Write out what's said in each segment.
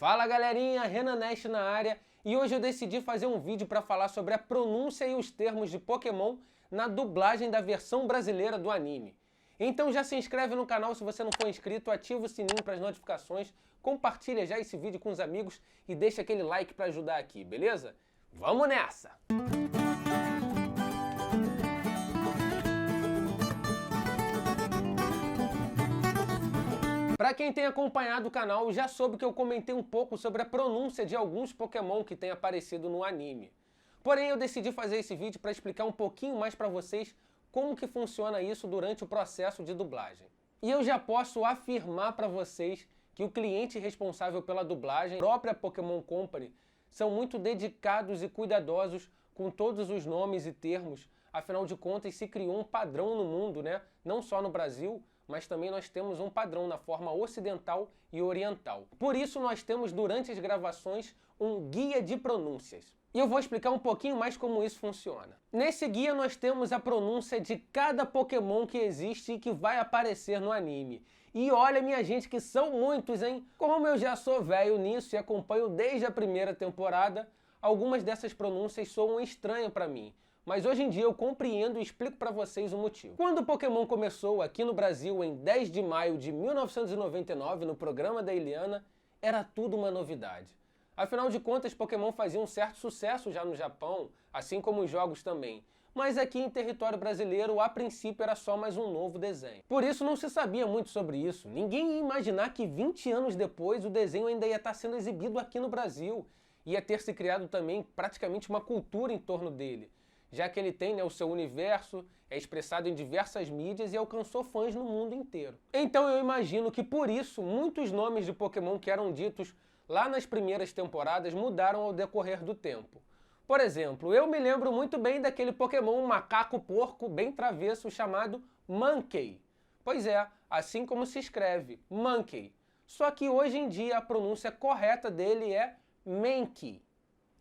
Fala galerinha, Renan Neste na área e hoje eu decidi fazer um vídeo para falar sobre a pronúncia e os termos de Pokémon na dublagem da versão brasileira do anime. Então já se inscreve no canal se você não for inscrito, ativa o sininho para as notificações, compartilha já esse vídeo com os amigos e deixa aquele like para ajudar aqui, beleza? Vamos nessa! Para quem tem acompanhado o canal, já soube que eu comentei um pouco sobre a pronúncia de alguns Pokémon que têm aparecido no anime. Porém, eu decidi fazer esse vídeo para explicar um pouquinho mais para vocês como que funciona isso durante o processo de dublagem. E eu já posso afirmar para vocês que o cliente responsável pela dublagem, a própria Pokémon Company, são muito dedicados e cuidadosos com todos os nomes e termos. Afinal de contas, se criou um padrão no mundo, né? Não só no Brasil, mas também nós temos um padrão na forma ocidental e oriental. Por isso nós temos durante as gravações um guia de pronúncias. E eu vou explicar um pouquinho mais como isso funciona. Nesse guia nós temos a pronúncia de cada Pokémon que existe e que vai aparecer no anime. E olha, minha gente, que são muitos, hein? Como eu já sou velho nisso e acompanho desde a primeira temporada, algumas dessas pronúncias soam estranhas para mim. Mas hoje em dia eu compreendo e explico para vocês o motivo. Quando o Pokémon começou aqui no Brasil em 10 de maio de 1999, no programa da Eliana, era tudo uma novidade. Afinal de contas, Pokémon fazia um certo sucesso já no Japão, assim como os jogos também. Mas aqui em território brasileiro, a princípio era só mais um novo desenho. Por isso não se sabia muito sobre isso. Ninguém ia imaginar que 20 anos depois o desenho ainda ia estar sendo exibido aqui no Brasil. Ia ter se criado também praticamente uma cultura em torno dele, já que ele tem, o seu universo, é expressado em diversas mídias e alcançou fãs no mundo inteiro. Então eu imagino que por isso muitos nomes de Pokémon que eram ditos lá nas primeiras temporadas mudaram ao decorrer do tempo. Por exemplo, eu me lembro muito bem daquele Pokémon macaco-porco bem travesso chamado Mankey. Pois é, assim como se escreve, Mankey. Só que hoje em dia a pronúncia correta dele é Mankey.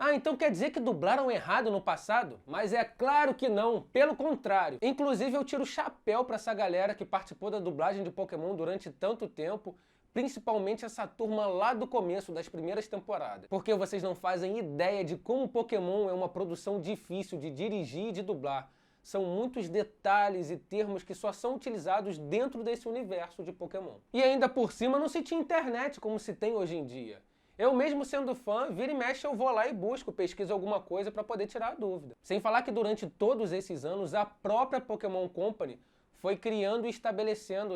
Ah, então quer dizer que dublaram errado no passado? Mas é claro que não, pelo contrário. Inclusive eu tiro o chapéu para essa galera que participou da dublagem de Pokémon durante tanto tempo, principalmente essa turma lá do começo das primeiras temporadas. Porque vocês não fazem ideia de como Pokémon é uma produção difícil de dirigir e de dublar. São muitos detalhes e termos que só são utilizados dentro desse universo de Pokémon. E ainda por cima não se tinha internet como se tem hoje em dia. Eu mesmo sendo fã, vira e mexe eu vou lá e busco, pesquiso alguma coisa para poder tirar a dúvida. Sem falar que durante todos esses anos a própria Pokémon Company foi criando e estabelecendo,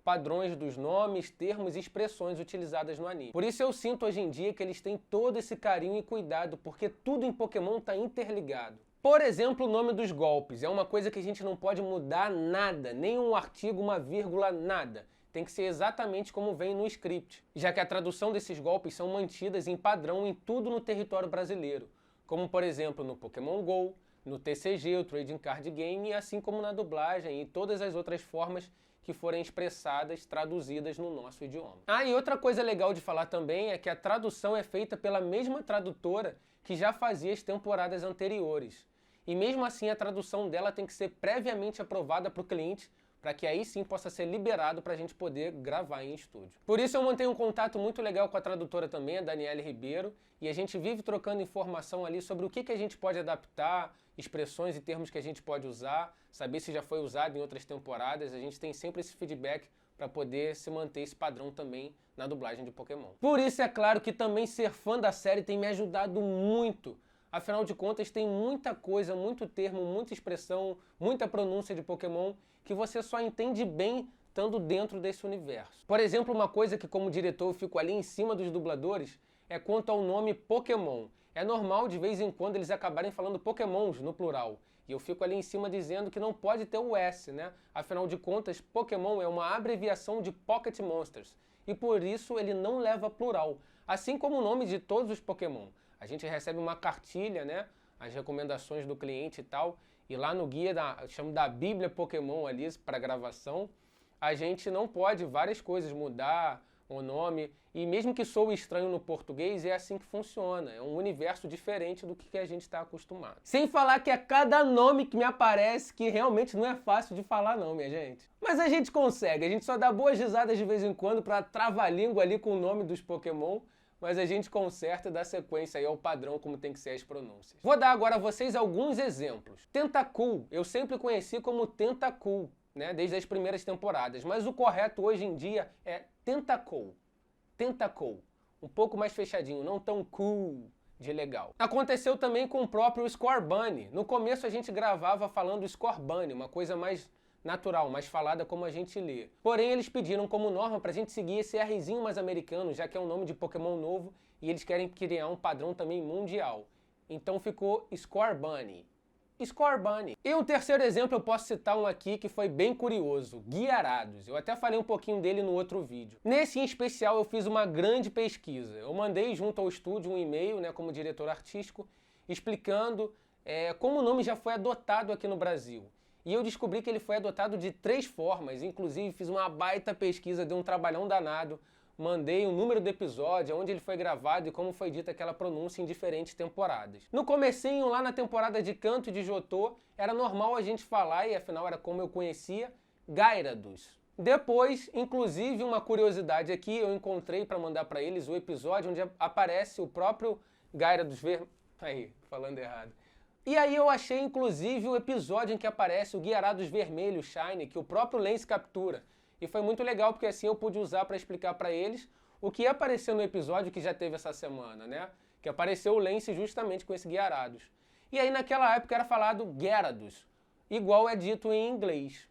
padrões dos nomes, termos e expressões utilizadas no anime. Por isso eu sinto hoje em dia que eles têm todo esse carinho e cuidado, porque tudo em Pokémon está interligado. Por exemplo, o nome dos golpes é uma coisa que a gente não pode mudar nada, nem um artigo, uma vírgula, nada. Tem que ser exatamente como vem no script, já que a tradução desses golpes são mantidas em padrão em tudo no território brasileiro, como por exemplo no Pokémon GO, no TCG, o Trading Card Game, assim como na dublagem e todas as outras formas que forem expressadas, traduzidas no nosso idioma. Ah, e outra coisa legal de falar também é que a tradução é feita pela mesma tradutora que já fazia as temporadas anteriores. E mesmo assim a tradução dela tem que ser previamente aprovada para o cliente, para que aí sim possa ser liberado para a gente poder gravar em estúdio. Por isso eu mantenho um contato muito legal com a tradutora também, a Daniele Ribeiro, e a gente vive trocando informação ali sobre o que a gente pode adaptar, expressões e termos que a gente pode usar, saber se já foi usado em outras temporadas, a gente tem sempre esse feedback para poder se manter esse padrão também na dublagem de Pokémon. Por isso é claro que também ser fã da série tem me ajudado muito. Afinal de contas, tem muita coisa, muito termo, muita expressão, muita pronúncia de Pokémon que você só entende bem estando dentro desse universo. Por exemplo, uma coisa que como diretor eu fico ali em cima dos dubladores é quanto ao nome Pokémon. É normal de vez em quando eles acabarem falando Pokémons no plural. E eu fico ali em cima dizendo que não pode ter o S, Afinal de contas, Pokémon é uma abreviação de Pocket Monsters. E por isso ele não leva plural. Assim como o nome de todos os Pokémon. A gente recebe uma cartilha, as recomendações do cliente e tal, e lá no guia, chamo da Bíblia Pokémon ali para gravação, a gente não pode várias coisas mudar o nome, e mesmo que soe estranho no português, é assim que funciona, é um universo diferente do que a gente está acostumado. Sem falar que é cada nome que me aparece que realmente não é fácil de falar não, minha gente. Mas a gente consegue, a gente só dá boas risadas de vez em quando para travar a língua ali com o nome dos Pokémon, mas a gente conserta e dá sequência aí ao padrão como tem que ser as pronúncias. Vou dar agora a vocês alguns exemplos. Tentacool, eu sempre conheci como Tentacool, né, desde as primeiras temporadas, mas o correto hoje em dia é Tentacool. Tentacool. Um pouco mais fechadinho, não tão cool de legal. Aconteceu também com o próprio Scorbunny. No começo a gente gravava falando Scorbunny, uma coisa mais natural, mais falada como a gente lê. Porém, eles pediram como norma pra gente seguir esse Rzinho mais americano, já que é um nome de Pokémon novo e eles querem criar um padrão também mundial. Então ficou Scorbunny. Scorbunny. E um terceiro exemplo eu posso citar um aqui que foi bem curioso, Guiarados. Eu até falei um pouquinho dele no outro vídeo. Nesse em especial eu fiz uma grande pesquisa. Eu mandei junto ao estúdio um e-mail, né, como diretor artístico, explicando como o nome já foi adotado aqui no Brasil. E eu descobri que ele foi adotado de 3 formas, inclusive fiz uma baita pesquisa, deu um trabalhão danado, mandei o número do episódio, onde ele foi gravado e como foi dita aquela pronúncia em diferentes temporadas. No comecinho, lá na temporada de Kanto de Johto, era normal a gente falar, e afinal era como eu conhecia, Gyarados. Depois, inclusive, uma curiosidade aqui, eu encontrei para mandar para eles o episódio onde aparece o próprio Gyarados Aí, falando errado. E aí eu achei, inclusive, o episódio em que aparece o Gyarados vermelho, Shiny, que o próprio Lance captura. E foi muito legal, porque assim eu pude usar para explicar para eles o que apareceu no episódio que já teve essa semana, né? Que apareceu o Lance justamente com esse Gyarados. E aí naquela época era falado Gyarados, igual é dito em inglês.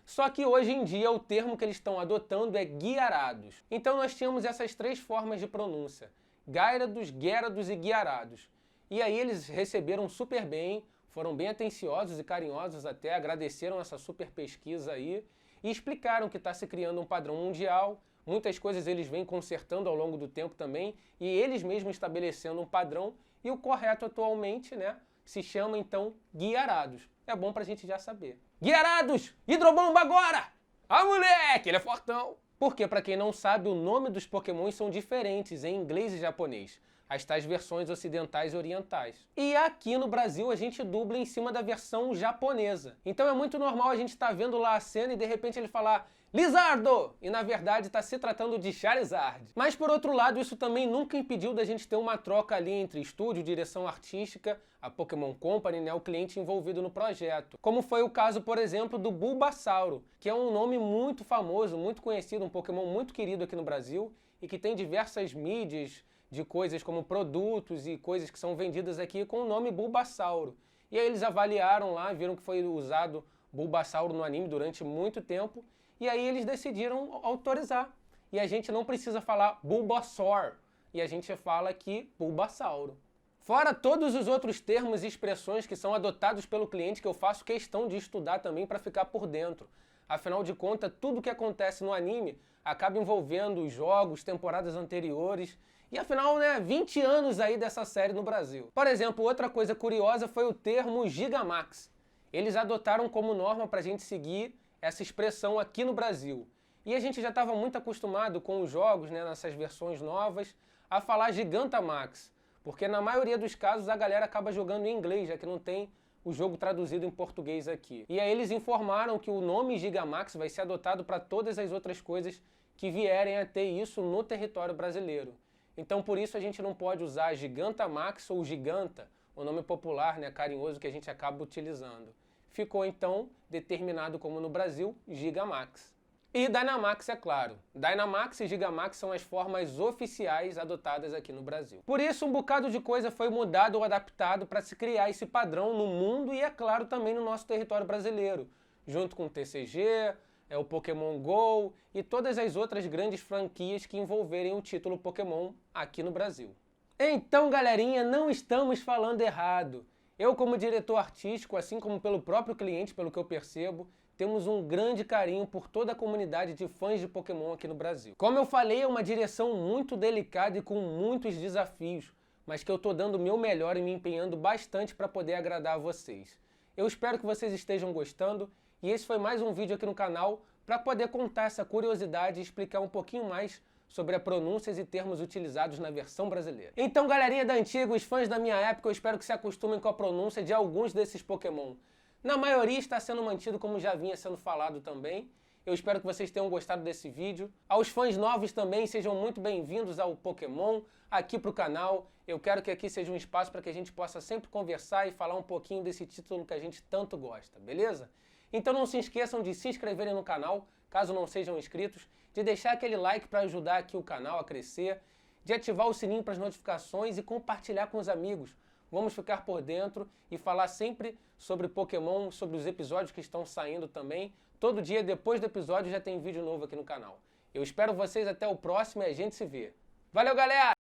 Só que hoje em dia o termo que eles estão adotando é Guiarados. Então nós tínhamos essas 3 formas de pronúncia. Gyarados, Gyarados e Guiarados. E aí eles receberam super bem, foram bem atenciosos e carinhosos até, agradeceram essa super pesquisa aí e explicaram que está se criando um padrão mundial, muitas coisas eles vêm consertando ao longo do tempo também e eles mesmos estabelecendo um padrão e o correto atualmente, né, se chama então Guiarados. É bom pra gente já saber. Guiarados! Hidrobomba agora! Ah, moleque, ele é fortão! Porque, pra quem não sabe, o nome dos Pokémons são diferentes em inglês e japonês. As tais versões ocidentais e orientais. E aqui no Brasil a gente dubla em cima da versão japonesa. Então é muito normal a gente estar vendo lá a cena e de repente ele falar Lizardo! E na verdade está se tratando de Charizard. Mas por outro lado, isso também nunca impediu da gente ter uma troca ali entre estúdio, direção artística, a Pokémon Company, né, o cliente envolvido no projeto. Como foi o caso, por exemplo, do Bulbasauro, que é um nome muito famoso, muito conhecido, um Pokémon muito querido aqui no Brasil e que tem diversas mídias de coisas como produtos e coisas que são vendidas aqui com o nome Bulbasauro. E aí eles avaliaram lá, viram que foi usado Bulbasauro no anime durante muito tempo, e aí eles decidiram autorizar. E a gente não precisa falar Bulbasaur, e a gente fala aqui Bulbasauro. Fora todos os outros termos e expressões que são adotados pelo cliente que eu faço questão de estudar também para ficar por dentro. Afinal de contas, tudo que acontece no anime acaba envolvendo os jogos, temporadas anteriores. E afinal, né, 20 anos aí dessa série no Brasil. Por exemplo, outra coisa curiosa foi o termo Gigamax. Eles adotaram como norma pra gente seguir essa expressão aqui no Brasil. E a gente já estava muito acostumado com os jogos, né, nessas versões novas, a falar Gigantamax. Porque na maioria dos casos a galera acaba jogando em inglês, já que não tem o jogo traduzido em português aqui. E aí eles informaram que o nome Gigamax vai ser adotado para todas as outras coisas que vierem a ter isso no território brasileiro. Então por isso a gente não pode usar Gigantamax ou Giganta, o nome popular, né, carinhoso que a gente acaba utilizando. Ficou então determinado como no Brasil, Gigamax. E Dynamax, é claro. Dynamax e Gigamax são as formas oficiais adotadas aqui no Brasil. Por isso um bocado de coisa foi mudado ou adaptado para se criar esse padrão no mundo e, é claro, também no nosso território brasileiro, junto com o TCG, o Pokémon GO e todas as outras grandes franquias que envolverem o título Pokémon aqui no Brasil. Então, galerinha, não estamos falando errado. Eu, como diretor artístico, assim como pelo próprio cliente, pelo que eu percebo, temos um grande carinho por toda a comunidade de fãs de Pokémon aqui no Brasil. Como eu falei, é uma direção muito delicada e com muitos desafios, mas que eu tô dando o meu melhor e me empenhando bastante para poder agradar a vocês. Eu espero que vocês estejam gostando. E esse foi mais um vídeo aqui no canal para poder contar essa curiosidade e explicar um pouquinho mais sobre as pronúncias e termos utilizados na versão brasileira. Então, galerinha da antiga, os fãs da minha época, eu espero que se acostumem com a pronúncia de alguns desses Pokémon. Na maioria está sendo mantido como já vinha sendo falado também. Eu espero que vocês tenham gostado desse vídeo. Aos fãs novos também, sejam muito bem-vindos ao Pokémon, aqui pro canal. Eu quero que aqui seja um espaço para que a gente possa sempre conversar e falar um pouquinho desse título que a gente tanto gosta, beleza? Então não se esqueçam de se inscreverem no canal, caso não sejam inscritos, de deixar aquele like para ajudar aqui o canal a crescer, de ativar o sininho para as notificações e compartilhar com os amigos. Vamos ficar por dentro e falar sempre sobre Pokémon, sobre os episódios que estão saindo também. Todo dia, depois do episódio, já tem vídeo novo aqui no canal. Eu espero vocês até o próximo e a gente se vê. Valeu, galera!